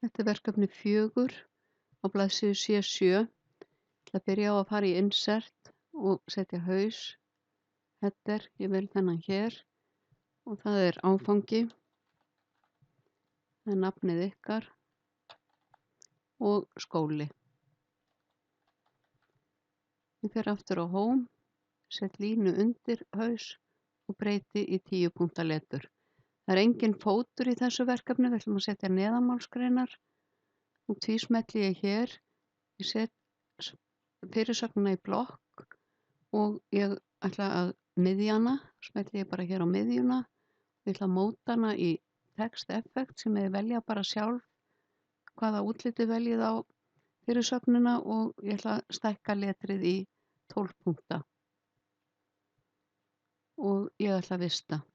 Þetta er verkefni 4 á blaðsíðu C7. Ég ætla að byrja á að fara í insert og setja haus, header, ég vil þennan hér og það er áfangi, það er nafnið ykkar og skóli. Ég fer aftur á home, set línu undir haus og breyti í 10 punkta letur. Það er engin fótur í þessu verkefni, við ætlum að setja neðanmálsgreinar og tvísmelli ég hér. Ég set fyrirsögnina í blokk og ég ætla að miðja hana, smelli ég bara hér á miðjuna. Ég ætla að móta hana í text effekt sem ég velja bara sjálf hvaða útliti veljið á fyrirsögnina og ég ætla að stækka letrið í 12 punkta og ég ætla að vista.